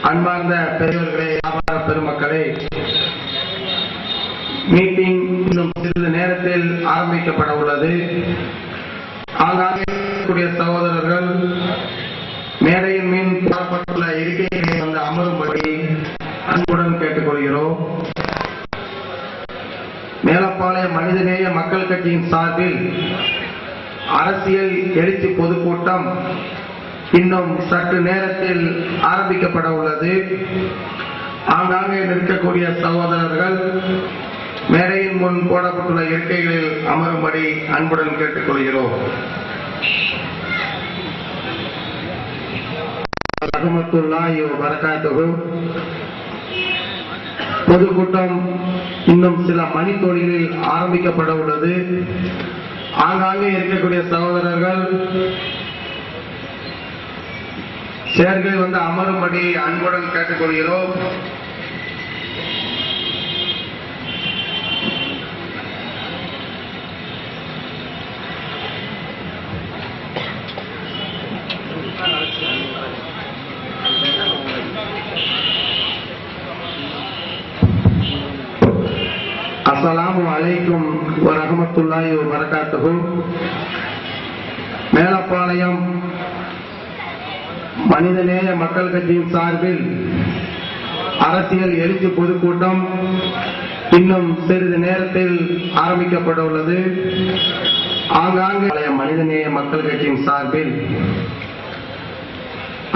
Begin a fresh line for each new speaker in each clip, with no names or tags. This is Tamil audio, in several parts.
அன்பார்ந்த பெரியவர்களே, வியாபார பெருமக்களே, மீட்டிங் இன்னும் சிறிது நேரத்தில் ஆரம்பிக்கப்பட உள்ளது. ஆங்காங்கே இருக்கக்கூடிய சகோதரர்கள் மேடையின் மீன் போடப்பட்டுள்ள இருக்கைகளை வந்து அமரும்படி அன்புடன் கேட்டுக்கொள்கிறோம். மேலப்பாளையம் மனிதநேய மக்கள் கட்சியின் சார்பில் அரசியல் எழுச்சி பொதுக்கூட்டம் இன்னும் சற்று நேரத்தில் ஆரம்பிக்கப்பட உள்ளது. ஆங்காங்கே நிற்கக்கூடிய சகோதரர்கள் மேடையின் முன் போடப்பட்டுள்ள இருக்கைகளில் அமரும்படி அன்புடன் கேட்டுக்கொள்கிறோம். ரஹ்மத்துல்லாஹி வ பரகாத்துஹு. பொதுக்கூட்டம் இன்னும் சில மணித்துளிகளில் ஆரம்பிக்கப்பட உள்ளது. ஆங்காங்கே இருக்கக்கூடிய சகோதரர்கள் சேர்க்கை வந்து அமரும்படி அன்புடன் கேட்டுக்கொள்கிறோம். அஸ்ஸலாமு அலைக்கும் வ ரஹ்மத்துல்லாஹி வ பரகாத்துஹு. மேலப்பாளையம் மனிதநேய மக்கள் கட்சியின் சார்பில் அரசியல் எழுச்சி பொதுக்கூட்டம் இன்னும் சிறிது நேரத்தில் ஆரம்பிக்கப்பட உள்ளது. ஆங்காங்கே மனிதநேய மக்கள் கட்சியின் சார்பில்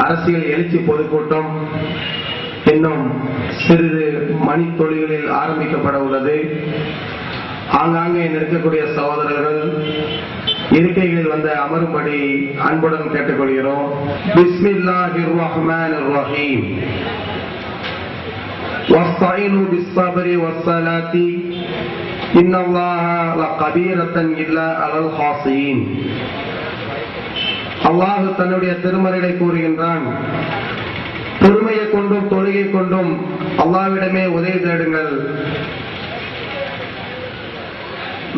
அரசியல் எழுச்சி பொதுக்கூட்டம் இன்னும் சிறிது மணித்துளிகளில் ஆரம்பிக்கப்பட உள்ளது. ஆங்காங்கே நிற்கக்கூடிய சகோதரர்கள் இருக்கைகளில் வந்து அமரும்படி அன்புடன் கேட்டுக்கொள்கிறோம். பிஸ்மில்லாஹிர் ரஹ்மானிர் ரஹீம். வஸ்தஈனு பிஸ்ஸப்ரி வஸ்ஸலாத்தி இன்னல்லாஹ லகபீரத்தன் இல்லா அலல் ஹாஸியின். அல்லாஹ் தன்னுடைய திருமறையை கூறுகின்றான், பொறுமையை கொண்டும் தொழுகை கொண்டும் அல்லாஹ்விடமே உதவி தேடுங்கள்.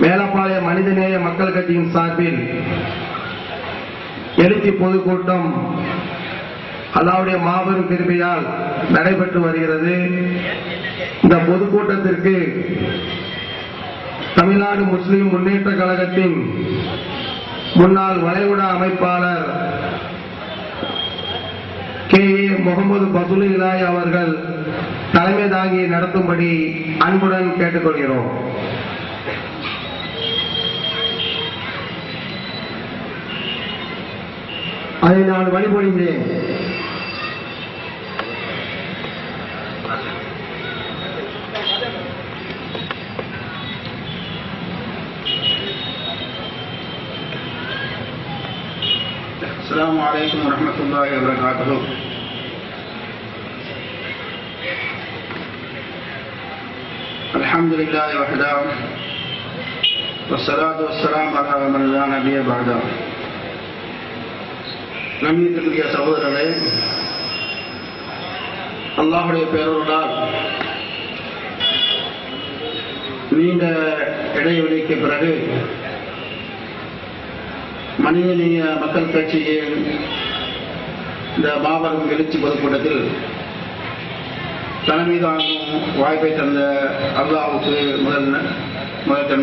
மேலப்பாளைய மனிதநேய மக்கள் கட்சியின் சார்பில் எழுச்சி பொதுக்கூட்டம் அல்லாஹ்வுடைய மாபெரும் கிருபையால் நடைபெற்று வருகிறது. இந்த பொதுக்கூட்டத்திற்கு தமிழ்நாடு முஸ்லிம் முன்னேற்ற கழகத்தின் முன்னாள் வளைகுடா அமைப்பாளர் கே.ஏ. முகமது பசுலிலாய் அவர்கள் தலைமை தாங்கி நடத்தும்படி அன்புடன் கேட்டுக்கொள்கிறோம். அதை நான் வழிபடுகிறேன்.
அஸ்ஸலாமு அலைக்கும் வரஹ்மத்துல்லாஹி வபரகாத்துஹு. அல்ஹம்துலில்லாஹி வஹ்தா வஸ்ஸலாத்து வஸ்ஸலாமு அலா மன் லா நபிய பஅதா. நம்பியிருக்கக்கூடிய சகோதரர்களே, அல்லாஹ்வுடைய பேரருளால் நீண்ட இடைவெளிக்கு பிறகு மனிதநேய மக்கள் கட்சியின் இந்த மாபெரும் எழுச்சி பொதுக்கூட்டத்தில் தலைமை தாங்கும் வாய்ப்பை தந்த அல்லாஹ்வுக்கு முதல்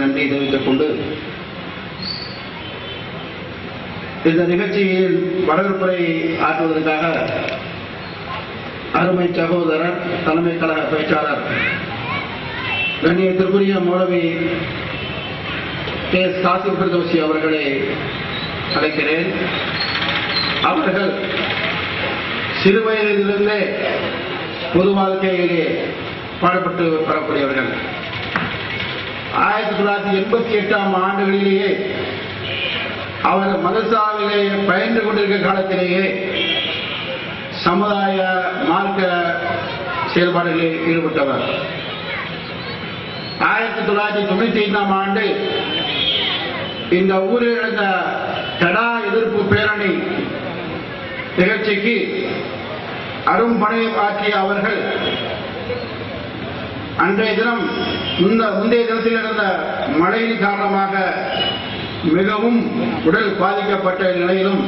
நன்றி தெரிவித்துக் கொண்டு இந்த நிகழ்ச்சியில் வரவேற்புரை ஆற்றுவதற்காக அருமை சகோதரர் தலைமை கழக பேச்சாளர் கண்ணியத்திற்குரிய மௌலவி கே. காசிம் ஃபிர்தௌசி அவர்களை அழைக்கிறேன். அவர்கள் சிறுவயதிலிருந்தே பொது வாழ்க்கையிலே பாடுபட்டு வரக்கூடியவர்கள். 1988ஆம் ஆண்டுகளிலேயே அவர் மதரசாவிலே பயின்று கொண்டிருக்கிற காலத்திலேயே சமுதாய மார்க்க செயல்பாடுகளில் ஈடுபட்டவர். 1995ஆம் ஆண்டு இந்த ஊரில் நடந்த தடா எதிர்ப்பு பேரணி நிகழ்ச்சிக்கு அரும்பணி ஆற்றிய அவர்கள் அன்றைய தினம் முந்தைய தினத்தில் நடந்த மழையின் காரணமாக மிகவும் உடல் பாதிக்கப்பட்ட நிலையிலும்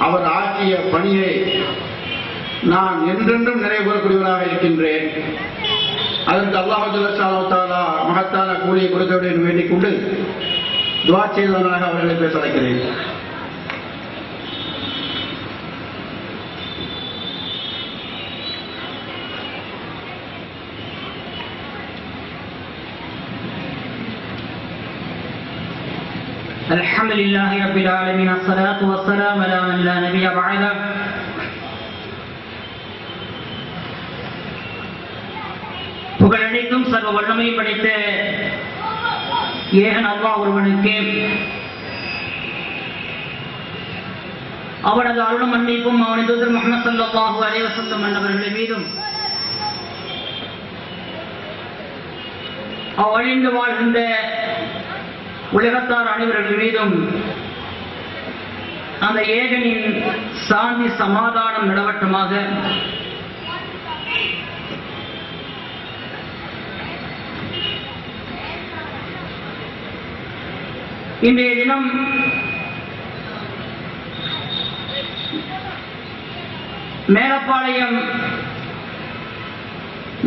அவர் ஆற்றிய பணியை நான் என்றென்றும் நினைவுகூறக்கூடியவராக இருக்கின்றேன். அதற்கு அல்லாஹ் ஜல்ல ஷானஹு மகத்தான கூலியை கொடுக்க வேண்டும் வேண்டிக் கொண்டு துஆ செய்தவனாக அவர்களை பேச வைக்கிறேன்.
الحمد لله رب العالمين الصلاة والسلام على من لا نبي بعده புகழனைத்தும் சர்வ வல்லமை படைத்த ஏகன் அல்லாஹ் ஒருவனுக்கு அவனது அருளும் மன்னிப்பும் அவனது தூதர் முஹம்மது ஸல்லல்லாஹு அலைஹி வஸல்லம் அவர்கள் மீதும் அழிந்து வாழ்கின்ற உலகத்தார் அனைவர்கள் மீதும் அந்த ஏகனின் சாந்தி சமாதானம் நிலவட்டமாக. இன்றைய தினம் மேலப்பாளையம்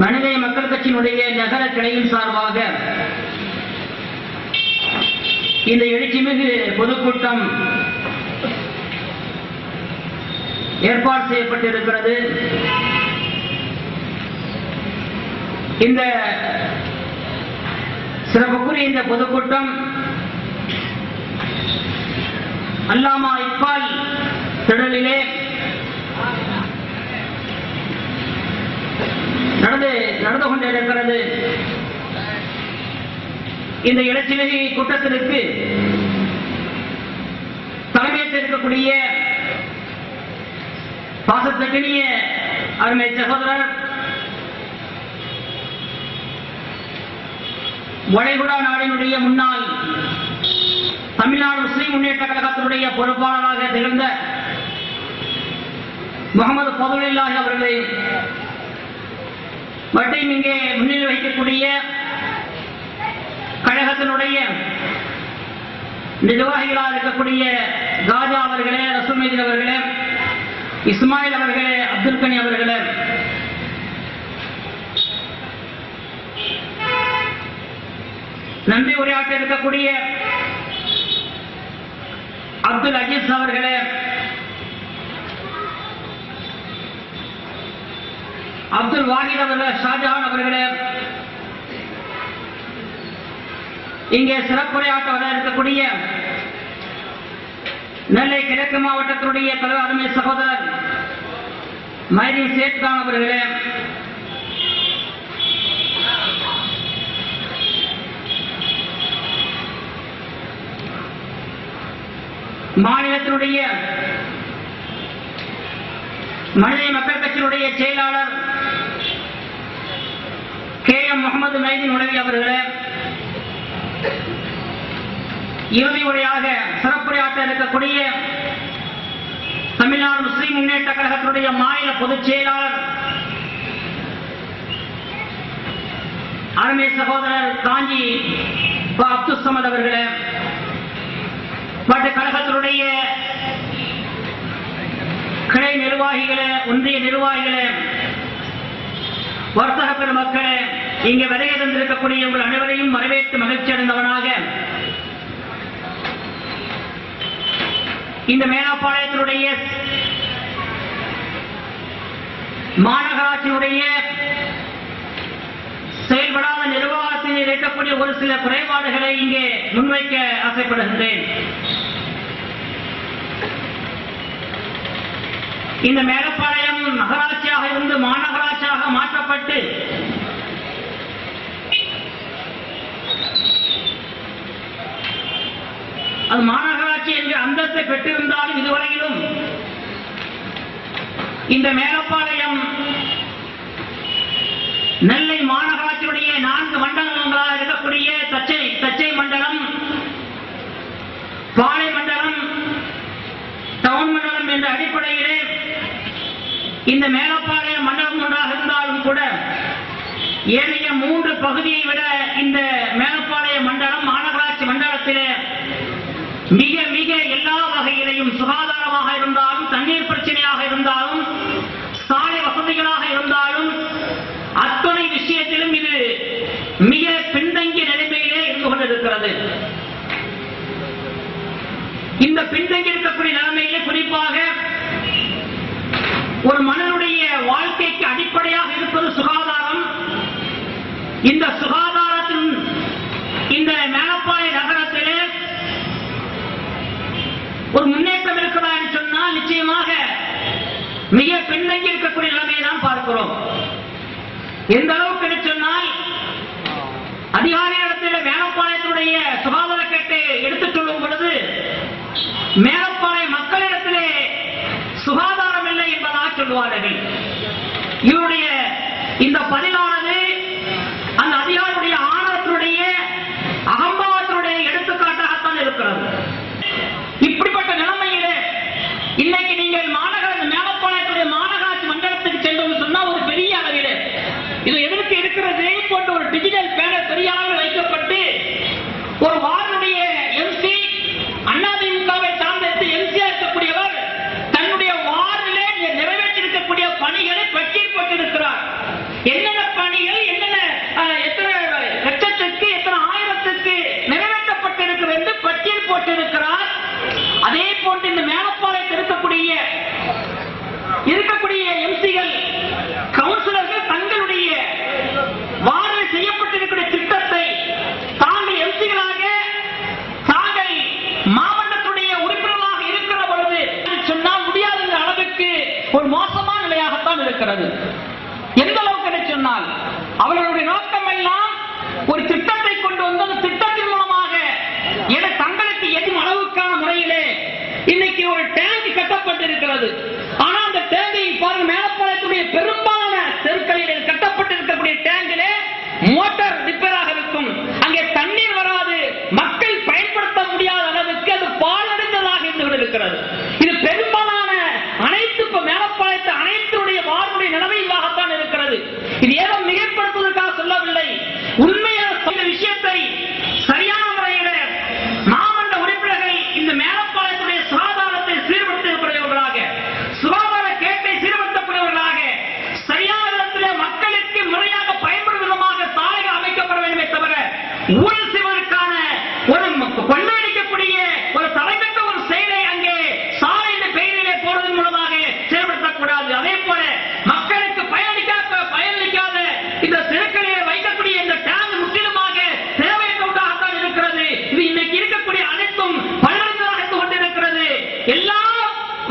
மனிதநேய மக்கள் கட்சியினுடைய நகர கிளையின் சார்பாக இந்த எழுச்சிமிகு பொதுக்கூட்டம் ஏற்பாடு செய்யப்பட்டிருக்கிறது. இந்த சிறப்புக்குரிய இந்த பொதுக்கூட்டம் அல்லாமா இக்பால் திடலிலே நடந்து கொண்டிருக்கிறது. இந்த எழுச்சிமிகு கூட்டத்திற்கு தலைமையேற்றிருக்கக்கூடிய பாசத்துக்கினிய அருமை சகோதரர் வளைகுடா நாடினுடைய முன்னாள் தமிழ்நாடு முஸ்லிம் முன்னேற்ற கழகத்தினுடைய பொறுப்பாளராக திகழ்ந்த முகமது ஃபதுலுல்லாஹி அவர்களை மற்றும் இங்கே முன்னிலை வைக்கக்கூடிய கழகத்தினுடைய நிர்வாகிகளாக இருக்கக்கூடிய காஜா அவர்களே, ரசூல் அவர்களே, இஸ்மாயில் அவர்களே, அப்துல் கனி அவர்களே, நன்றி உரையாற்ற இருக்கக்கூடிய அப்துல் அஜீஸ் அவர்களே, அப்துல் வாஹித் அவர்களே, ஷாஜஹான் அவர்களே, இங்கே சிறப்புரையாற்ற வர இருக்கக்கூடிய நெல்லை கிழக்கு மாவட்டத்தினுடைய தலைவர் அருமை சகோதரர் மைதீன் சேத்கான் அவர்களே, மாநிலத்தினுடைய மனிதநேய மக்கள் கட்சியினுடைய செயலாளர் KM முகமது மைதீன் உலவி அவர்களே, இறுதி உரையாக சிறப்புரையாற்ற இருக்கக்கூடிய தமிழ்நாடு முஸ்லிம் முன்னேற்ற கழகத்தினுடைய மாநில பொதுச் செயலாளர் அருமை சகோதரர் காஞ்சி அப்துல் சமத் அவர்களே, மற்ற கழகத்தினுடைய கிளை நிர்வாகிகளே, ஒன்றிய நிர்வாகிகளே, வர்த்தக பெருமக்களே, இங்கே வருகை தந்திருக்கக்கூடிய உங்கள் அனைவரையும் வரவேற்று மகிழ்ச்சி அடைந்தவனாக இந்த மேலப்பாளையத்தினுடைய மாநகராட்சியினுடைய செயல்படாத நிர்வாகத்தில் இருக்கக்கூடிய ஒரு சில குறைபாடுகளை இங்கே முன்வைக்க ஆசைப்படுகின்றேன். இந்த மேலப்பாளையம் நகராட்சியாக இருந்து மாநகராட்சியாக மாற்றப்பட்டு அது மாநகராட்சி என்ற அந்தஸ்தை பெற்றிருந்தாலும் இதுவரையிலும் இந்த மேலப்பாளையம் நெல்லை மாநகராட்சியுடைய 4 மண்டலங்களாக என்ற அடிப்படையிலே இந்த மேலப்பாளையம் மண்டலம் ஒன்றாக இருந்தாலும் கூட ஏனைய 3 பகுதியை விட இந்த மேலப்பாளையம் மண்டலம் மாநகராட்சி மண்டலத்திலே மிக மிக எல்லா வகையிலையும் சுகாதாரமாக இருந்தாலும், தண்ணீர் பிரச்சனையாக இருந்தாலும், சாலை வசதிகளாக இருந்தாலும் அத்தனை விஷயத்திலும் இது மிக பின்தங்கிய நிலைமையிலே இருந்து கொண்டிருக்கிறது. இந்த பின்தங்கி இருக்கக்கூடிய நிலைமையிலே குறிப்பாக ஒரு மனிதனுடைய வாழ்க்கைக்கு அடிப்படையாக இருப்பது சுகாதாரம். இந்த சுகாதாரத்தின் இந்த மேலப்பாளைய நகரத்திலே ஒரு முன்னேற்றம் இருக்கிறதா என்று சொன்னால் நிச்சயமாக மிக பின்தங்கி இருக்கக்கூடிய நிலைமையை நாம் பார்க்கிறோம். எந்த அளவுக்கு என்று சொன்னால் அதிகாரிகளிடத்தில் மேலப்பாளையத்துடைய சுகாதார கேட்டை எடுத்துச் சொல்லும் பொழுது மேலப்பாளைய மக்களிடத்திலே சுகாதாரம் இல்லை என்பதாக சொல்லுவார்கள். இவருடைய இந்த பதிலானது அந்த அதிகாரியுடைய ஆணவத்தினுடைய அகம்பாவத்தினுடைய எடுத்துக்காட்டாகத்தான் இருக்கிறது. இப்படிப்பட்ட நிலைமையிலே இன்னைக்கு நீங்கள் மேலப்பாளையத்துடைய மாநகராட்சி மண்டலத்துக்கு சென்று சொன்னால் ஒரு பெரிய அளவிலே இது எதற்கு இருக்கிறது போன்ற ஒரு டிஜிட்டல் பேனர் பெரிய அளவில் வைக்கப்பட்டு ஒரு வார்டுடைய எம்சி அதிமுகவை சார்ந்த எம்சியா இருக்கக்கூடியவர் தன்னுடைய வார்டிலே நிறைவேற்றிருக்கக்கூடிய பணிகளை பட்டியல் போட்டிருக்கிறார். என்னென்ன பணிகள், என்னென்ன எத்தனை லட்சத்துக்கு எத்தனை ஆயிரத்துக்கு நிறைவேற்றப்பட்டிருக்கிறது என்று பட்டியல் போட்டிருக்கிறார். அதே போன்று இந்த மேலப்பாளையத்தில் இருக்கக்கூடிய எம்சிகள் கவுன்சிலர்கள் தங்களுடைய வார்டில் செய்யப்பட்டிருக்கிற திட்டத்தை தாங்கள் எம்சிகளாக தாங்கள் மாவட்டத்துடைய உறுப்பினர்களாக இருக்கிற பொழுது சொன்னால் முடியாத அளவுக்கு ஒரு மோசமான நிலையாகத்தான் இருக்கிறது. எந்த அளவுக்கு சொன்னால் அவர்களுடைய நோக்கம் எல்லாம் ஒரு திட்டத்தை கொண்டு வந்து அந்த திட்டத்தின் மூலமாக தங்களுக்கு எதுவும் அளவுக்கான முறையிலே இன்னைக்கு ஒரு டேங்க் கட்டப்பட்டிருக்கிறது. ஆனால் அந்த டேங்கை பாருங்க, மேலப்பாளையத்துடைய பெரும்பாலான தெருக்களில் கட்டப்பட்டிருக்கக்கூடிய டேங்கிலே மோட்டார் ரிப்பேராக இருக்கும். அங்கே தண்ணீர் வராது, மக்கள் பயன்படுத்த முடியாத அளவுக்கு அது பாழடைந்ததாக இருந்து இருக்கிறது. இது பெரும்பாலான அனைத்து மேலப்பாளையத்து அனைத்துடைய வார்டுடைய நிலைமையாகத்தான் இருக்கிறது. இது ஏதோ மிகைப்படுத்துவதற்காக சொல்லவில்லை. உண்மையான விஷயத்தை சரியான முறையில் மாவட்ட உறுப்பினர்கள் இந்த மேலப்பாளையத்துடைய சுகாதாரத்தை சீர்படுத்தக்கூடியவர்களாக, சுகாதார கேட்டை சீர்படுத்தக்கூடியவர்களாக, சரியான இடத்திலே மக்களுக்கு முறையாக பயன்படும் விதமாக சாலைகள் அமைக்கப்பட வேண்டுமே தவிர ஊழல் செய்வதற்கான ஒரு கொள்ளையடிக்கக்கூடிய ஒரு தலைமைக்க ஒரு செயலை அங்கே சாலை என்ற பெயரிலே போடுவதன் மூலமாக செயல்படுத்தக்கூடாது. அதே போல மக்களுக்கு பயனளிக்காத இந்த தெருக்களிலே வைக்கக்கூடிய இந்த டேங்க் முற்றிலுமாக தேவையற்றதாகத்தான் இருக்கிறது. இது இன்னைக்கு இருக்கக்கூடிய அனைத்தும் பல்வேறாக இருந்து கொண்டிருக்கிறது. எல்லா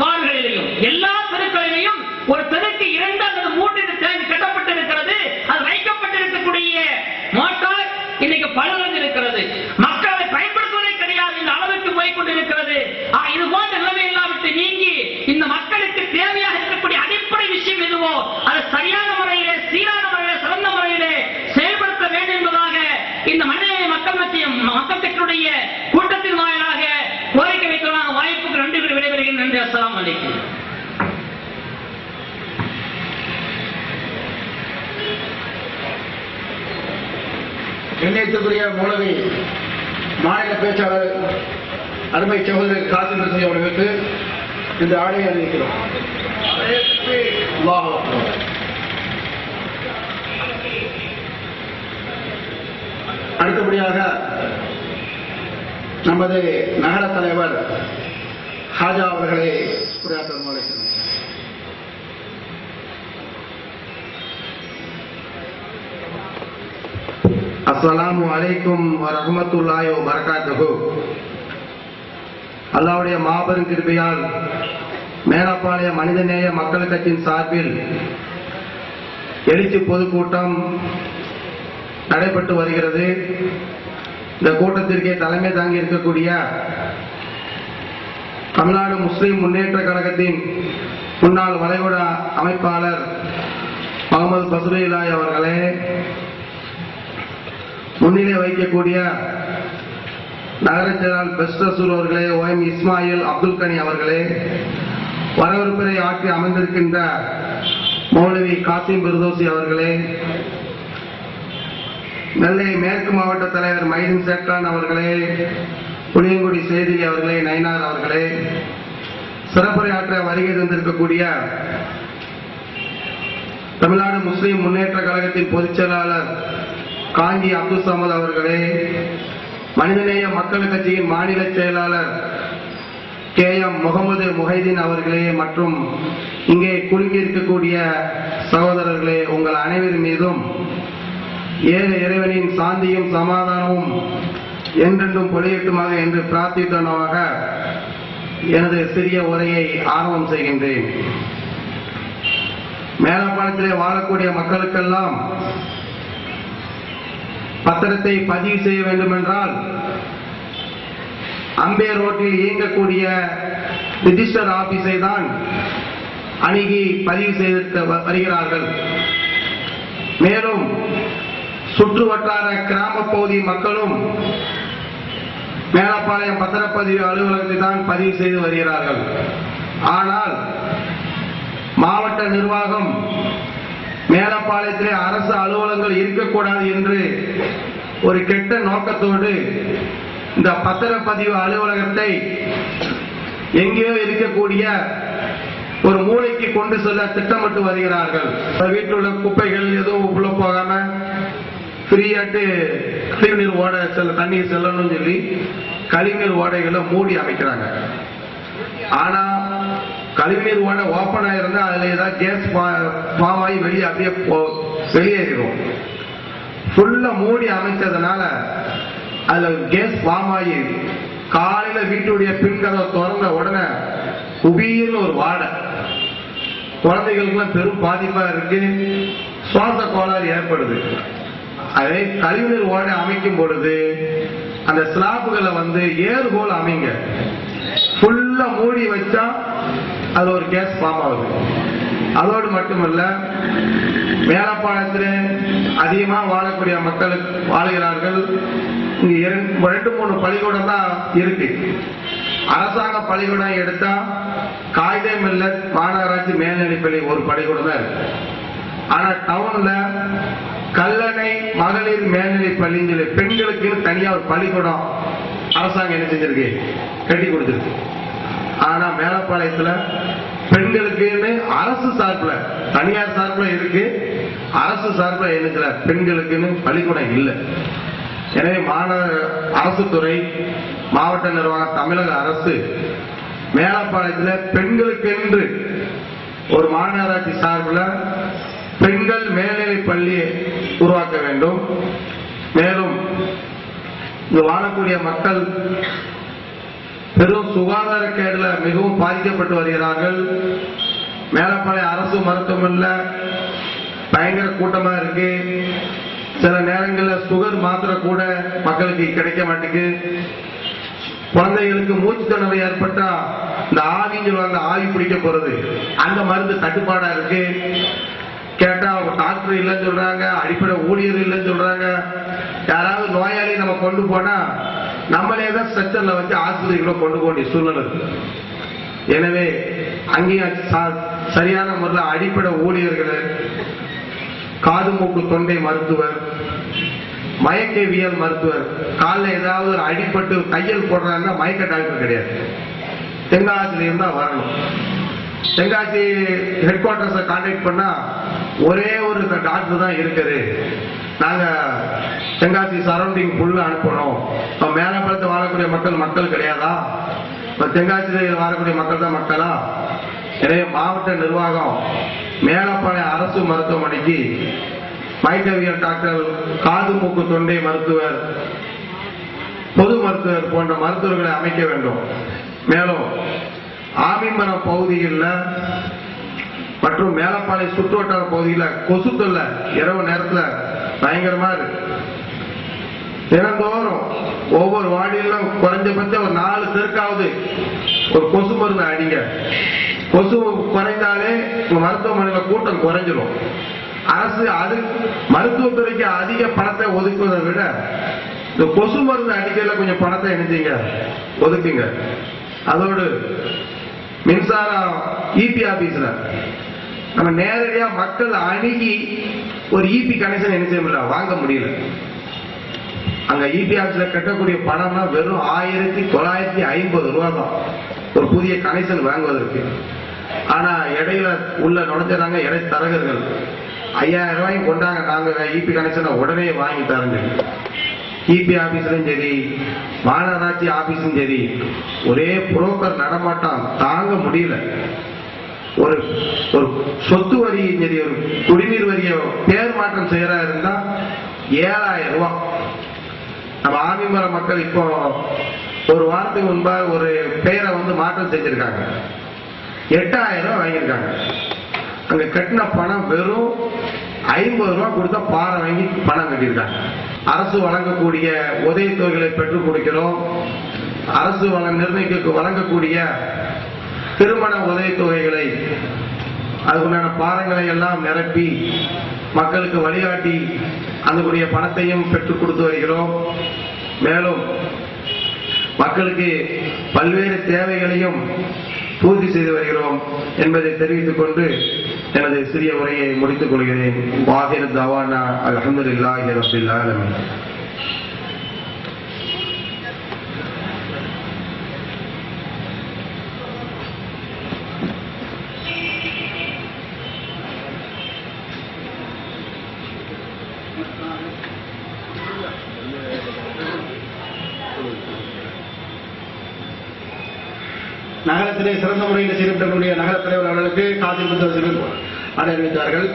வார்டுகளிலும் எல்லா தெருக்களிலையும் ஒரு தெருக்கு 2 அல்லது 3 டேங்க் கட்டப்பட்டிருக்கிறது. அது வைக்கப்பட்டிருக்கக்கூடிய மோட்டார் இன்னைக்கு பழுதடைந்து இருக்கிறது. மக்கள் அதை பயன்படுத்துவதே கிடையாது. இந்த அளவுக்கு போய் கொண்டிருக்கிறது. இது போன்ற நிலைமையெல்லாம் விட்டு நீங்கி இந்த மக்களுக்கு தேவையாக இருக்கக்கூடிய அடிப்படை விஷயம் எதுவோ அதை சரியான முறையிலே, சீரான முறையிலே, சிறந்த முறையிலே செயல்படுத்த வேண்டும் என்பதாக இந்த மனிதநேய மக்கள் கட்சியுடைய கூட்டத்தின் வாயிலாக கோரிக்கை வைக்கலாம். வாய்ப்புக்கு நன்றி விடைபெறுகிறேன். நன்றி. அஸ்ஸலாமு அலைக்கும்.
கண்ணியத்துக்குரிய மௌலவி மாநில பேச்சாளர் அருமை சகோதரர் காசிம் ரசூல் அவர்களுக்கு இந்த ஆடையை அறிவிக்கிறோம். அடுத்தபடியாக நமது நகர தலைவர் ஹாஜா அவர்களை உரையாற்ற அழைக்கிறோம்.
அஸ்ஸலாமு அலைக்கும் வரஹ்மத்துல்லாஹி வபரகாத்துஹு. அல்லாஹ்வுடைய மாபெரும் கிருபையால் மேலப்பாளைய மனிதநேய மக்கள் கட்சியின் சார்பில் எழுச்சி பொதுக்கூட்டம் நடைபெற்று வருகிறது. இந்த கூட்டத்திற்கு தலைமை தாங்கி இருக்கக்கூடிய தமிழ்நாடு முஸ்லிம் முன்னேற்ற கழகத்தின் முன்னாள் வளைகுடா அமைப்பாளர் முகமது பஸ்ருல்லாஹி அவர்களே, முன்னிலை வைக்கக்கூடிய நகர செயலாளர் பெஸ்ட் ரசூல் அவர்களே, OM இஸ்மாயில் அப்துல் கனி அவர்களே, வரவேற்புரை ஆற்றி அமர்ந்திருக்கின்ற மௌலவி காசிம் பிர்தோசி அவர்களே, நெல்லை மேற்கு மாவட்ட தலைவர் மைதீன் சேக்கான் அவர்களே, புளியங்குடி செய்தி அவர்களே, நயினார் அவர்களே, சிறப்புரையாற்ற வருகை தந்திருக்கக்கூடிய தமிழ்நாடு முஸ்லிம் முன்னேற்ற கழகத்தின் பொதுச் செயலாளர் காஞ்சி அப்துல் சமத் அவர்களே, மனிதநேய மக்கள் கட்சியின் மாநில செயலாளர் KM முகமது முஹைதீன் அவர்களே மற்றும் இங்கே குழுங்கியிருக்கக்கூடிய சகோதரர்களே, உங்கள் அனைவர் மீதும் ஏக இறைவனின் சாந்தியும் சமாதானமும் என்றென்றும் பொழியட்டுமாக என்று பிரார்த்தித்தனமாக எனது சிறிய உரையை ஆரம்பம் செய்கின்றேன். மேலப்பாளையத்திலே வாழக்கூடிய மக்களுக்கெல்லாம் பத்திரத்தை பதிவு செய்ய வேண்டும் என்றால் அம்பேர் ரோட்டில் இயங்கக்கூடிய ரிஜிஸ்டர் ஆபீஸை தான் அணுகி பதிவு செய்து வருகிறார்கள். மேலும் சுற்று வட்டார கிராம பகுதி மக்களும் மேலப்பாளையம் பத்திரப்பதிவு அலுவலகத்தை தான் பதிவு செய்து வருகிறார்கள். ஆனால் மாவட்ட நிர்வாகம் மேலப்பாளையத்திலே அரசு அலுவலகங்கள் இருக்கக்கூடாது என்று ஒரு கெட்ட நோக்கத்தோடு இந்த பத்திரப்பதிவு அலுவலகத்தை எங்கேயோ இருக்கக்கூடிய ஒரு மூளைக்கு கொண்டு செல்ல திட்டமிட்டு வருகிறார்கள். வீட்டில் உள்ள குப்பைகள் எதுவும் உள்ள போகாம ஃப்ரீயாட்டு கழிவுநீர் ஓடை தண்ணீர் செல்லணும்னு சொல்லி கழிவுநீர் ஓடைகளை மூடி அமைக்கிறாங்க. ஆனா கழிவுநீர் ஓடை ஓப்பன் ஆயிருந்தா அதுல ஏதாவது கேஸ் ஃபார்ம் ஆகி வெளியே அப்படியே வெளியேறிடும். ஃபுல்லா மூடி அமைச்சதுனால அதுல கேஸ் ஃபார்ம் ஆகி காலையில வீட்டுடைய பின்கதவை திறந்த உடனே உபீர்னு ஒரு வாடை, குழந்தைகளுக்கு பெரும் பாதிப்பா இருக்கு, சுவாச கோளாறு ஏற்படுது. அதை கழிவுநீர் ஓடை அமைக்கும் பொழுது அந்த ஸ்லாப்புகளை ஏறுகோல் அமைங்க, ஃபுல்லா மூடி வச்சா அது ஒரு கேஸ் ஃபார்ம் ஆகுது. அதோடு மட்டுமல்ல, மேலப்பாளையத்தில் அதிகமா வாழக்கூடிய மக்கள் வாழ்கிறார்கள். இங்க 2-3 பள்ளிக்கூடம் தான் இருக்கு. அரசாங்க பள்ளிக்கூடம் எடுத்தா காயிதே மில்லத் மாநகராட்சி மேல்நிலைப்பள்ளி ஒரு பள்ளிக்கூடம் தான் இருக்கு. ஆனா டவுன்ல கல்லணை மகளிர் மேல்நிலைப் பள்ளி பெண்களுக்கு தனியா ஒரு பள்ளிக்கூடம் அரசாங்கம் என்ன செஞ்சிருக்கு, கட்டி கொடுத்திருக்கு. ஆனா மேலப்பாளையத்துல பெண்களுக்குன்னு அரசு சார்பில், தனியார் சார்பில் இருக்கு, அரசு சார்பில் என்ன பெண்களுக்குன்னு பள்ளிக்கூடம் இல்லை. எனவே அரசு துறை, மாவட்ட நிர்வாகம், தமிழக அரசு மேலப்பாளையத்தில் பெண்களுக்கு என்று ஒரு மாநகராட்சி சார்பில் பெண்கள் மேல்நிலை பள்ளியை உருவாக்க வேண்டும். மேலும் இங்கு வாழக்கூடிய மக்கள் பெரும் சுகாதார கேடுல மிகவும் பாதிக்கப்பட்டு வருகிறார்கள். மேலப்பாளையம் அரசு மருத்துவமனையில பயங்கர கூட்டமா இருக்கு. சில நேரங்களில் சுகர் மாத்திரை கூட மக்களுக்கு கிடைக்க மாட்டேங்குது. குழந்தைகளுக்கு மூச்சு திணறல் ஏற்பட்டா இந்த ஆவின்னு சொல்லுவாங்க, ஆவி பிடிக்க போறது, அந்த மருந்து தட்டுப்பாடா இருக்கு. கேட்டா டாக்டர் இல்லைன்னு சொல்றாங்க, அடிப்படை ஊழியர் இல்லைன்னு சொல்றாங்க. யாராவது நோயாளி நம்ம கொண்டு போனா நம்மளே தான் ஸ்ட்ரெச்சர்ல வச்சு ஆஸ்பத்திரிக்குள்ள கொண்டு போக வேண்டிய சூழ்நிலை இருக்கு. எனவே அங்கேயும் சரியான முறையில் அடிப்படை ஊழியர்களை, காது மூக்கு தொண்டை மருத்துவர், மயக்கவியல் மருத்துவர், காலில் ஏதாவது ஒரு அடிப்பட்டு தையல் போடுறாங்கன்னா மயக்க டாக்டர் கிடையாது, தென்காசில இருந்தா வரணும். தென்காசி ஹெட் குவார்டர்ஸை கான்டாக்ட் பண்ணா ஒரே ஒரு டாக்டர் தான் இருக்குது, நாங்க தென்காசி சரௌண்டிங் ஃபுல்லா அனுப்பணும். மேலப்பாளையத்தில் வாழக்கூடிய மக்கள் கிடையாதா? தென்காசியில் வாழக்கூடிய மக்கள் தான் மக்களா? எனவே மாவட்ட நிர்வாகம் மேலப்பாளையம் அரசு மருத்துவமனைக்கு மயக்கவியல் டாக்டர், காது மூக்கு தொண்டை மருத்துவர், பொது மருத்துவர் போன்ற மருத்துவர்களை அமைக்க வேண்டும். மேலும் ஆமிமரம் பகுதிகளில் மற்றும் மேலப்பாளையம் சுற்றுவட்டார பகுதியில் கொசு தொல்லை இரவு நேரத்தில் பயங்கரமா இருக்கு. தினந்தோறும் ஒவ்வொரு வார்டிலும் குறைஞ்சபட்சம் ஒரு 4 தெருக்காவது ஒரு கொசு மருந்து அடிங்க. கொசு குறைந்தாலே மருத்துவமனையில் கூட்டம் குறைஞ்சிடும். அரசு அது மருத்துவத்துறைக்கு அதிக பணத்தை ஒதுக்குவதை விட இந்த கொசு மருந்து அடிக்கல கொஞ்சம் பணத்தை நினைச்சீங்க ஒதுக்குங்க. அதோடு மின்சாரம் இபி ஆபீஸ்ல நம்ம நேரடியா மக்கள் அணுகி ஒரு இபி கனெக்ஷன் என்ன செய்ய முடியல, வாங்க முடியல. அங்க இபி ஆபீஸ்ல கட்டக்கூடிய பணம்னா வெறும் 1950 ரூபா தான் ஒரு புதிய கனெக்ஷன் வாங்குவதற்கு. ஆனா இடையில உள்ள நுழைஞ்சாங்க இடைத்தரகர்கள் 5000 ரூபாயும் கொண்டாங்க, நாங்க இபி கனெக்ஷனை உடனே வாங்கி தரங்க. இபி ஆபீஸ்லயும் சரி மாநகராட்சி ஆபீஸும் சரி ஒரே புரோக்கர் நடமாட்டம் தாங்க முடியல. ஒரு ஒரு சொத்து வரியும் சரி ஒரு குடிநீர் வரிய பேர் மாற்றம் செய்யறா இருந்தா 7000 ரூபாய். நம்ம ஆமிமர மக்கள் இப்போ ஒரு வாரத்துக்கு முன்பாக ஒரு பெயரை மாற்றம் செஞ்சிருக்காங்க, 8000 ரூபாய் வாங்கியிருக்காங்க. அங்க கட்டின பணம் வெறும் 50 ரூபாய் கொடுத்தா பாறை வாங்கி பணம் கட்டியிருக்காங்க. அரசு வழங்கக்கூடிய உதவித்தொகைகளை பெற்றுக் கொடுக்கிறோம். அரசு வழங்கக்கூடிய திருமண உதவித்தொகைகளை அதுக்குண்டான பாரங்களை எல்லாம் நிரப்பி மக்களுக்கு வழிகாட்டி அதனுடைய பணத்தையும் பெற்றுக் கொடுத்து வருகிறோம். மேலும் மக்களுக்கு பல்வேறு தேவைகளையும் பூர்த்தி செய்து வருகிறோம் என்பதை தெரிவித்துக் கொண்டு எனது சிறிய உரையை முடித்துக் கொள்கிறேன். வாஹிர் தவானா அல்ஹம்துலில்லாஹி ரப்பில் ஆலமீன்.
நகரத்திலே சிறந்த முறையில் செயல்படக்கூடிய நகர தலைவர் அவர்களுக்கு காதில் புத்தகத்தில் அறிவித்தார்கள்.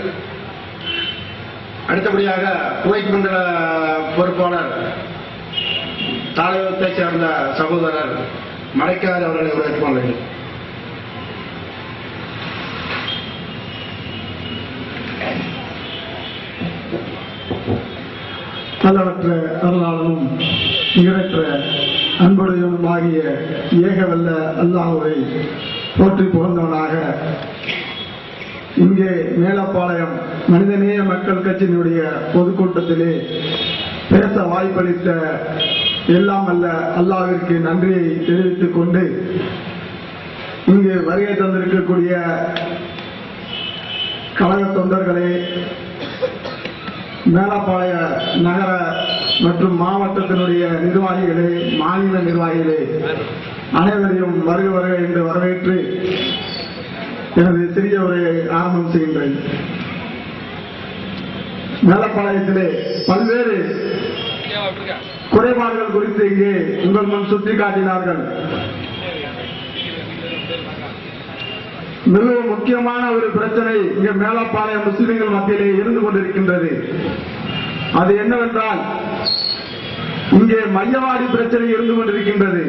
அடுத்தபடியாக குவைத் மண்டல பொறுப்பாளர் தாயகத்தைச் சேர்ந்த சகோதரர் மலைக்காது அவர்களை வரவேற்பார்கள்.
அளவற்ற அருளாளனும் நிகரற்ற அன்புடையவனும் ஆகிய ஏகவல்ல அல்லாஹ்வை போற்றி புகழ்ந்தவனாக இங்கே மேலப்பாளையம் மனிதநேய மக்கள் கட்சியினுடைய பொதுக்கூட்டத்திலே பேச வாய்ப்பளித்த எல்லாம் அல்ல அல்லாஹ்விற்கு நன்றியை தெரிவித்துக் கொண்டு இங்கு வருகை தந்திருக்கக்கூடிய கழக தொண்டர்களே, மேலப்பாளைய நகர மற்றும் மாவட்டத்தினுடைய நிர்வாகிகளே, மாநில நிர்வாகிகளே, அனைவரையும் வருக வருக என்று வரவேற்று எனது சிறிய உரையை ஆரம்பம் செய்கின்றேன். மேலப்பாளையத்திலே பல்வேறு குறைபாடுகள் குறித்து இங்கே உங்கள் முன் சுட்டிக்காட்டினார்கள். மிகவும் முக்கியமான ஒரு பிரச்சனை இங்கே மேலப்பாளையம் முஸ்லிம்கள் மத்தியிலே இருந்து கொண்டிருக்கின்றது. அது என்னவென்றால் இங்கே மையவாடி பிரச்சனை இருந்து கொண்டிருக்கின்றது.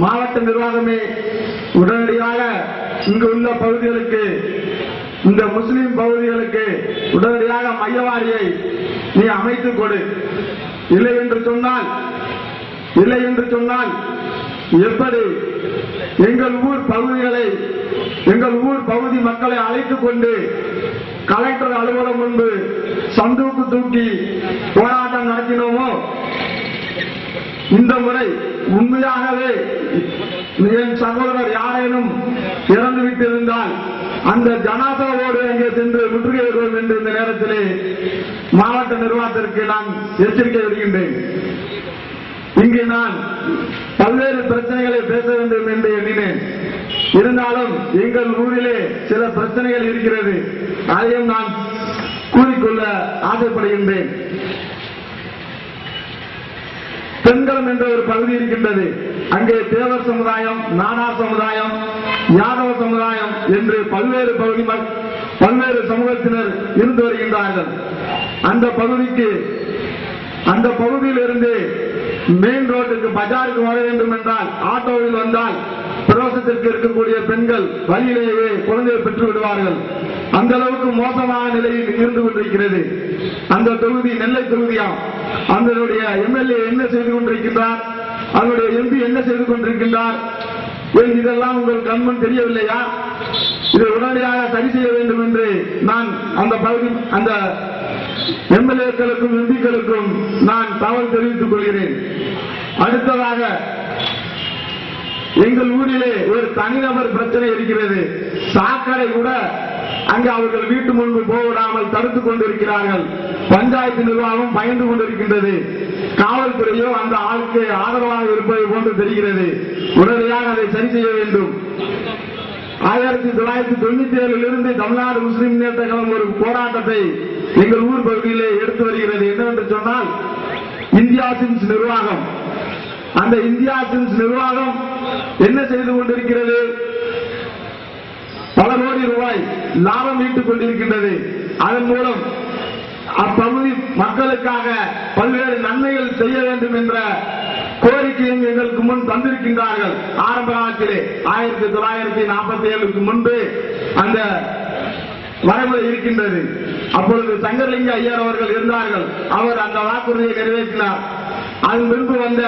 மாவட்ட நிர்வாகமே உடனடியாக இங்கு உள்ள பகுதிகளுக்கு, இந்த முஸ்லிம் பகுதிகளுக்கு உடனடியாக மையவாடியை நீ அமைத்துக் கொடு. இல்லை என்று சொன்னால் எப்படி எங்கள் ஊர் பகுதி மக்களை அழைத்துக் கொண்டு கலெக்டர் அலுவலகம் முன்பு சந்தூக்கு தூக்கி போராட்டம் நடத்தினோமோ, இந்த முறை உண்மையாகவே என் சகோதரர் யாரேனும் இறந்துவிட்டிருந்தால் அந்த ஜனாதாவோடு அங்கே சென்று முற்றுகையிடுவோம் என்று இந்த நேரத்திலே மாவட்ட நிர்வாகத்திற்கு நான் எச்சரிக்கை விடுகின்றேன். இங்கு நான் பல்வேறு பிரச்சனைகளை பேச வேண்டும் என்று எண்ணினேன். இருந்தாலும் எங்கள் ஊரிலே சில பிரச்சனைகள் இருக்கிறது, அதையும் நான் கூறிக்கொள்ள ஆசைப்படுகின்றேன். பெண்களம் என்ற ஒரு பகுதி இருக்கின்றது. அங்கே தேவர் சமுதாயம், நாடார் சமுதாயம், யாதவ சமுதாயம் என்று பல்வேறு சமூகத்தினர் இருந்து வருகின்றார்கள். அந்த பகுதியில் இருந்து மெயின் ரோட்டுக்கு பஜாருக்கு வர வேண்டும் என்றால் ஆட்டோவில் வந்தால் பிரவேசத்திற்கு இருக்கக்கூடிய பெண்கள் வழியிலேயே குழந்தையை பெற்று விடுவார்கள். அந்த அளவுக்கு மோசமான நிலையில் இருந்து கொண்டிருக்கிறது அந்த தொகுதி. நெல்லை தொகுதியாம். அதனுடைய எம்எல்ஏ என்ன செய்து கொண்டிருக்கின்றார், அதனுடைய எம்பி என்ன செய்து கொண்டிருக்கின்றார், இதெல்லாம் உங்கள் கண்முன் தெரியவில்லையா? இதை உடனடியாக சரி செய்ய வேண்டும் என்று நான் அந்த எம்எல்ஏக்களுக்கும் எம்பிக்களுக்கும் நான் தகவல் தெரிவித்துக் கொள்கிறேன். அடுத்ததாக எங்கள் ஊரிலே ஒரு தனிநபர் பிரச்சனை இருக்கிறது. சாக்கடை கூட அங்கு அவர்கள் வீட்டு முன்பு போவிடாமல் தடுத்துக் கொண்டிருக்கிறார்கள். பஞ்சாயத்து நிர்வாகம் பயந்து கொண்டிருக்கின்றது. காவல்துறையோ அந்த ஆளுக்கு ஆதரவாக இருப்பது போன்று தெரிகிறது. உடனடியாக அதை சரி செய்ய வேண்டும். 1997 இருந்து தமிழ்நாடு முஸ்லிம் முன்னேற்ற கழகம் ஒரு போராட்டத்தை எங்கள் ஊர் பகுதியிலே எடுத்து வருகிறது. என்னவென்று சொன்னால், இந்தியா சிம்ஸ் நிர்வாகம், அந்த இந்தியா சிம்ஸ் நிர்வாகம் என்ன செய்து கொண்டிருக்கிறது? பல கோடி ரூபாய் லாபம் ஈட்டுக் கொண்டிருக்கின்றது. அதன் மூலம் அப்பகுதி மக்களுக்காக பல்வேறு நன்மைகள் செய்ய வேண்டும் என்ற கோரிக்கையை எங்களுக்கு முன் தந்திருக்கின்றார்கள். ஆரம்ப காலத்திலே 1947 முன்பு அந்த வரைமுறை இருக்கின்றது. அப்பொழுது சங்கரலிங்க ஐயர் அவர்கள் இருந்தார்கள். அவர் அந்த வாக்குறுதியை நிறைவேற்றினார். அதன் பின்பு வந்த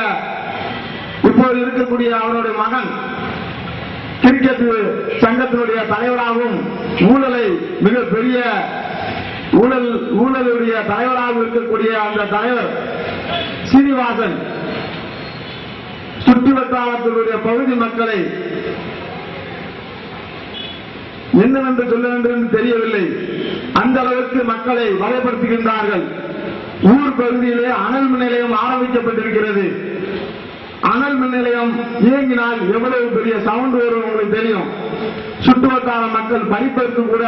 இப்போது இருக்கக்கூடிய அவருடைய மகன் கிரிக்கெட் சங்கத்தினுடைய தலைவராகவும் ஊழலை மிகப்பெரிய ஊழலுடைய தலைவராக இருக்கக்கூடிய அந்த தலைவர் சீனிவாசன் சுற்றுவட்டாரத்தினுடைய பகுதி மக்களை என்னவென்று சொல்ல வேண்டும் என்று தெரியவில்லை. அந்த அளவுக்கு மக்களை வகைப்படுத்துகின்றார்கள். ஊர் பகுதியிலே அனல் மின் நிலையம் ஆரம்பிக்கப்பட்டிருக்கிறது. அனல் மின் நிலையம் இயங்கினால் எவ்வளவு பெரிய சவுண்ட் வரும் உங்களுக்கு தெரியும். சுற்றுவட்டார மக்கள் படிப்பதற்கு கூட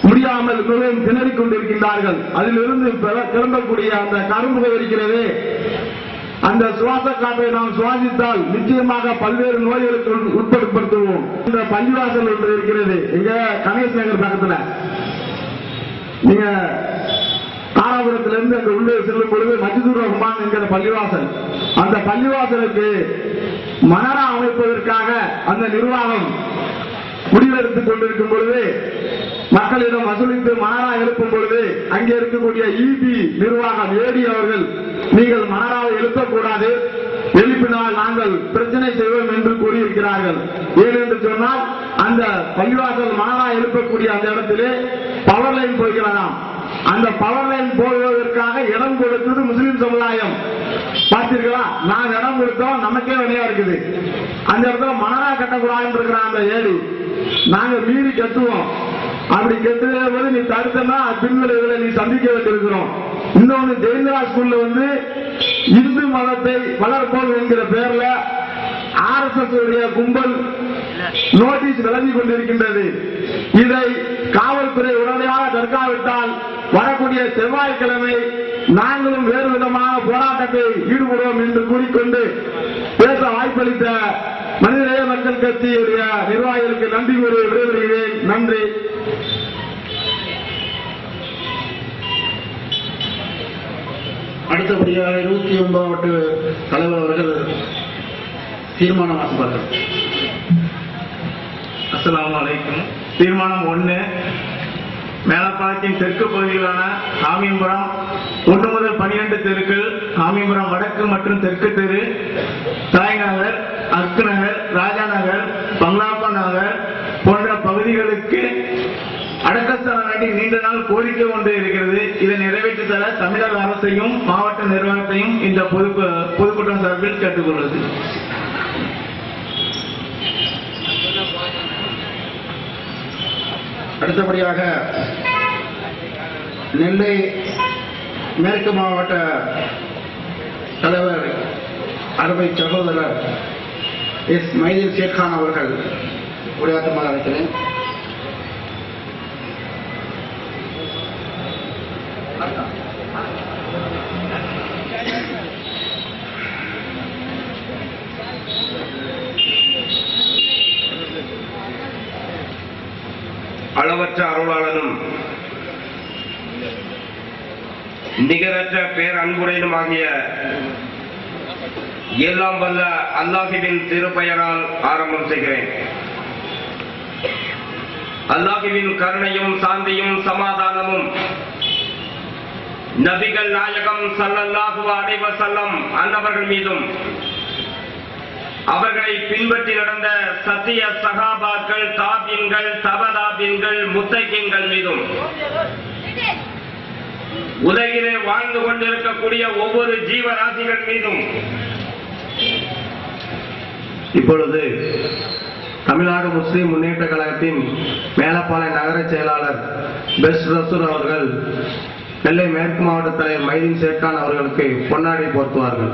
முடியாமல் மிகவும் திணறிக் கொண்டிருக்கின்றார்கள். அதிலிருந்து கிளம்பக்கூடிய அந்த கரும்புகை இருக்கிறது, அந்த சுவாச காற்றை நாம் சுவாசித்தால் நிச்சயமாக பல்வேறு நோய்களுக்கு உட்படுத்துவோம். இந்த பள்ளிவாசல் ஒன்று இருக்கிறது எங்க கணேஷ் நகர் பக்கத்துல. நீங்க தாராபுரத்திலிருந்து அங்கு உள்ளே செல்லும் பொழுது மஜிதுர் ரஹ்மான் என்கிற பள்ளிவாசல், அந்த பள்ளிவாசலுக்கு மனரா அமைப்பதற்காக அந்த நிர்வாகம் முடிவெடுத்துக் கொண்டிருக்கும் பொழுது, மக்களிடம் வசூலித்து மனரா எழுப்பும் பொழுது, அங்கே இருக்கக்கூடிய இபி நிர்வாகம் ஏடி அவர்கள், நீங்கள் மனராவை எழுப்பக்கூடாது, எழுப்பினால் நாங்கள் பிரச்சனை செய்வோம் என்று கூறியிருக்கிறார்கள். ஏனென்று சொன்னால், அந்த பள்ளிவாசல் மனரா எழுப்பக்கூடிய அந்த இடத்திலே பவர் லைன் போகிறதாம். அந்த பவர் லைன் போவதற்காக இடம் கொடுத்தது முஸ்லிம் சமுதாயம். பார்த்தீர்களா? நான் இடம் கொடுத்தோம், நமக்கே வினையா இருக்குது. அந்த இடத்துல மனரா கட்டக்கூடாதுன்னு இருக்கிற அந்த ஏடி நாங்க மீறி கட்டுவோம். அப்படி கெட்டுகிற போது நீ தடுத்தனா பின்விளைவுகளை நீ சந்திக்க வேண்டியிருக்கிறோம். இன்னொன்னு, ஜெயந்திரா ஸ்கூல்ல இந்து மதத்தை வளர்ப்போம் என்கிற பெயர்ல RSS உடைய கும்பல் நோட்டீஸ் வழங்கி கொண்டிருக்கின்றது. இதை காவல்துறை உடனடியாக தடுக்காவிட்டால் வரக்கூடிய செவ்வாய்க்கிழமை நாங்களும் வேறு விதமான போராட்டத்தை ஈடுபடுவோம் என்று கூறிக்கொண்டு பேச வாய்ப்பளித்த மனிதநேய மக்கள் கட்சியுடைய நிர்வாகிகளுக்கு நன்றி கூறி விடைபெறுகிறேன். நன்றி.
அடுத்தபடியாக 29வது தலைவர் அவர்கள் தீர்மானம் வாசிப்பார்கள்.
அஸ்ஸலாமு அலைக்கும். தீர்மானம் 1, மேலப்பாளையத்தின் தெற்கு பகுதிகளான ஆமியபுரம் 1 முதல் 12 தெருக்கள், ஆமியபுரம் வடக்கு மற்றும் தெற்கு தெரு, தாய் நகர், அக்கு நகர், ராஜா நகர், பங்களாப்பா நகர் போன்ற பகுதிகளுக்கு அடக்கஸ்தலம் வேண்டி நீண்ட நாள் கோரிக்கை ஒன்று இருக்கிறது. இதை நிறைவேற்றி தர தமிழக அரசையும் மாவட்ட நிர்வாகத்தையும் இந்த பொதுக்கூட்டம் சார்பில் கேட்டுக்கொள்வது.
அடுத்தபடியாக நெல்லை மேற்கு மாவட்ட தலைவர் அருமை சகோதரர் எஸ் மைதீன் ஷேக்கான் அவர்கள் உரையாற்றுமாறு அழைக்கிறேன்.
அளவற்ற அருளாளனும் நிகரற்ற பேர் அன்புடையனுமாகிய எல்லாம் வல்ல அல்லாஹுவின் திருப்பெயரால் ஆரம்பம் செய்கிறேன். அல்லாஹுவின் கருணையும் சாந்தியும் சமாதானமும் நபிகள் நாயகம் ஸல்லல்லாஹு அலைஹி வஸல்லம் அன்னவர்கள் மீதும் அவர்களை பின்பற்றி நடந்த சத்திய சகாபாக்கள், தாபீன்கள், தபதாபீன்கள், முத்தகீன்கள் மீதும் உலகிலே வாழ்ந்து கொண்டிருக்கக்கூடிய ஒவ்வொரு ஜீவராசிகள் மீதும் இப்பொழுது தமிழ்நாடு முஸ்லிம் முன்னேற்ற கழகத்தின் மேலப்பாளைய நகர செயலாளர் பெஸ் ரசூல் அவர்கள் நெல்லை மேற்கு மாவட்ட தலைவர் மைதீன் சேட்கான் அவர்களுக்கு பொன்னாடை போர்த்துவார்கள்.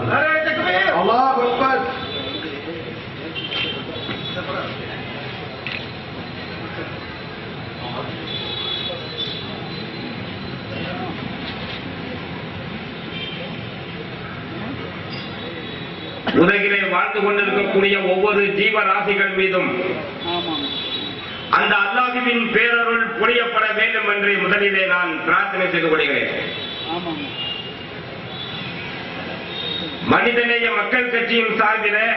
உலகிலே வாழ்ந்து கொண்டிருக்கக்கூடிய ஒவ்வொரு ஜீவராசிகள் மீதும் அந்த அல்லாஹ்வின் பேரருள் பொழியப்பட வேண்டும் என்று முதலிலே நான் பிரார்த்தனை செய்து கொள்கிறேன். மனிதநேய மக்கள் கட்சியின் சார்பிலே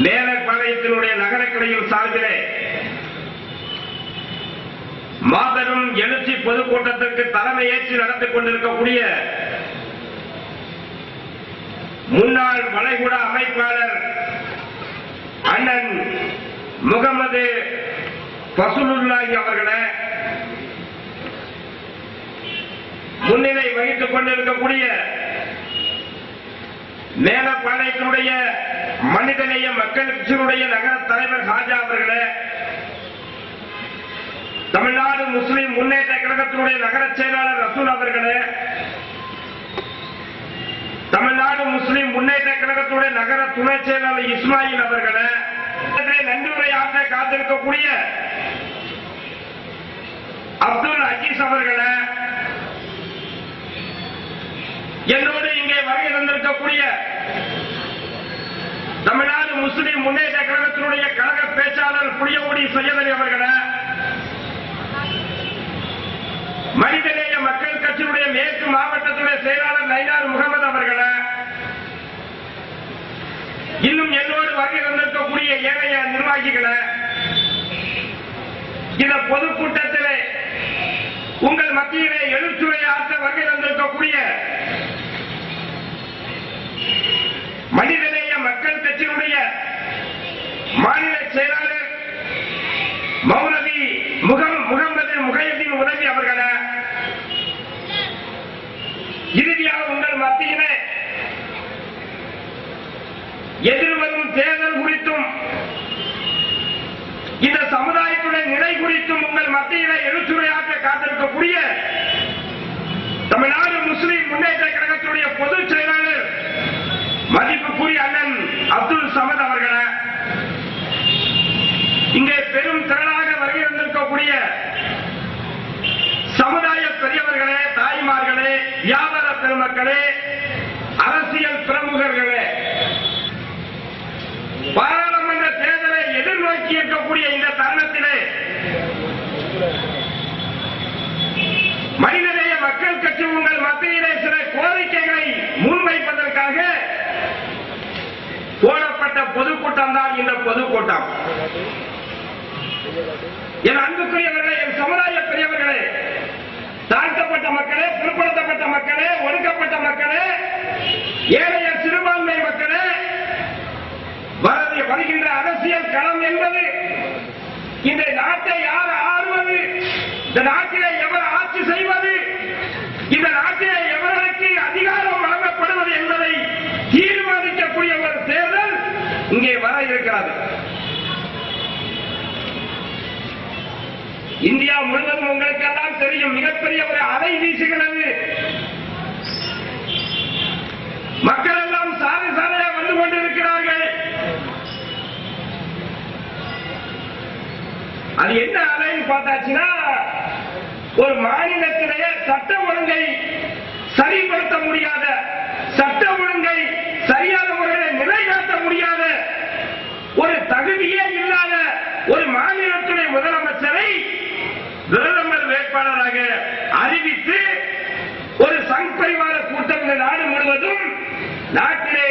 மேலப்பாளையத்தினுடைய நகரக்கிளையின் சார்பிலே மாபெரும் எழுச்சி பொதுக்கூட்டத்திற்கு தலைமை ஏற்று நடந்து கொண்டிருக்கக்கூடிய முன்னாள் வளைகுடா அமைப்பாளர் அண்ணன் முகமது ஃபஸ்லுல்லாஹி அவர்களே, முன்னிலை வகித்துக் கொண்டிருக்கக்கூடிய மேலப்பாளையத்தினுடைய மனிதநேய மக்கள் கட்சியினுடைய நகர தலைவர் ஹாஜா அவர்களே, தமிழ்நாடு முஸ்லிம் முன்னேற்ற கழகத்தினுடைய நகர செயலாளர் ரசூல் அவர்களே, தமிழ்நாடு முஸ்லிம் முன்னேற்ற கழகத்துடைய நகர துணை செயலாளர் இஸ்மாயில் அவர்களே, நன்றியுரையாற்ற காத்திருக்கக்கூடிய அப்துல் அஜீஸ் அவர்களே, என்னோடு இங்கே வருகை தந்திருக்கக்கூடிய தமிழ்நாடு முஸ்லிம் முன்னேற்ற கழகத்தினுடைய கழக பேச்சாளர் புளியகுடி சையதலி அவர்களே, மனிதநேய மக்கள் கட்சியினுடைய மேற்கு மாவட்டத்துடைய செயலாளர் நயினார் முகமது அவர்களே, இன்னும் என்னோடு வருகை தந்திருக்கக்கூடிய ஏனைய நிர்வாகிகளே, இந்த பொதுக்கூட்டத்திலே உங்கள் மத்தியிலே எழுத்துரையாற்ற வருகை தந்திருக்கக்கூடிய மனிதநேய மக்கள் கட்சியினுடைய மாநில செயலாளர் மௌலவி முகமது முகையத்தின் உதவி அவர்களே, இறுதியாக உங்கள் மத்தியிலே எதிர்வரும் தேர்தல் குறித்தும் இந்த சமுதாயத்துடைய நிலை குறித்தும் உங்கள் மத்தியிலே எழுத்துரையாற்ற காத்திருக்கக்கூடிய தமிழ்நாடு முஸ்லிம் முன்னேற்ற கழகத்துடைய பொதுச் செயலாளர் மதிப்புக்குரிய அண்ணன் அப்துல் சமத் அவர்களே, இங்கே பெரும் திரளாக வருகை வந்திருக்கக்கூடிய சமுதாய பெரியவர்களே, தாய்மார்களே, வியாபார பெருமக்களே, அரசியல் பிரமுகர்களே, பாராளுமன்ற தேர்தலை எதிர்நோக்கி இருக்கக்கூடிய இந்த தருணத்திலே மனிதநேய மக்கள் கட்சி உங்கள் மத்தியிலே சில கோரிக்கைகளை முன்வைப்பதற்காக போடப்பட்ட பொதுக்கூட்டம் தான் இந்த பொதுக்கூட்டம். என் அன்புக்குரியவர்களே, என் சமுதாய பெரியவர்களே, தாழ்த்தப்பட்ட மக்களே, பிற்படுத்தப்பட்ட மக்களே, ஒடுக்கப்பட்ட மக்களே, ஏழைய சிறுபான்மை மக்களே, வருகின்ற அரசியல் களம் என்பது இந்த நாட்டை யார் ஆளுவது, இந்த நாட்டிலே எவர் ஆட்சி செய்வது, இந்த நாட்டிலே எவர்களுக்கு அதிகாரம் வழங்கப்படுவது என்பதை தீர்மானிக்கக்கூடிய ஒரு தேர்தல் இங்கே வர இருக்கிறது. இந்தியா முழுவதும் உங்களுக்கெல்லாம் தெரியும், மிகப்பெரிய ஒரு அலை வீசுகிறது. மக்கள் எல்லாம் சாலை சாலையா வந்து கொண்டிருக்கிறார்கள். அது என்ன அலைன்னு பார்த்தாச்சுன்னா, ஒரு மாநிலத்திலேயே சட்ட ஒழுங்கை சரிப்படுத்த முடியாத, சட்ட ஒழுங்கை சரியான முறையில் நிலைநாட்ட முடியாத, ஒரு தகுதியே இல்லாத ஒரு மாநிலத்துடைய முதலமைச்சரை பிரதமர் வேட்பாளராக அறிவித்து ஒரு சங் பரிவார கூட்டம் இந்த நாடு முழுவதும் நாட்டிலே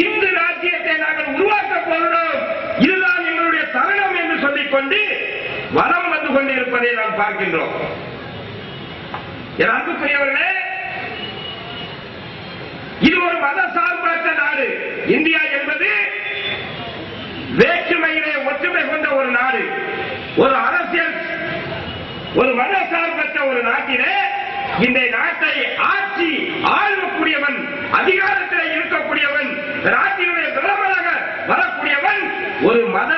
இந்து ராஜ்யத்தை நாங்கள் உருவாக்கப் போகிறோம், இதுதான் எங்களுடைய தருணம் என்று சொல்லிக்கொண்டு வலம் வந்து கொண்டிருப்பதை நாம் பார்க்கின்றோம். என் அன்புக்குரியவர்களே, இது ஒரு மத சார்பற்ற நாடு. இந்தியா என்பது வேற்றுமையிலே ஒற்றுமை கொண்ட ஒரு நாடு, ஒரு அரசியல், ஒரு மத சார்பற்ற ஒரு நாட்டிலே இந்த நாட்டை ஆட்சி ஆளக்கூடியவன், அதிகாரத்தில் இருக்கக்கூடியவன் நாட்டினுடைய பிரதமராக வரக்கூடியவன் ஒரு மத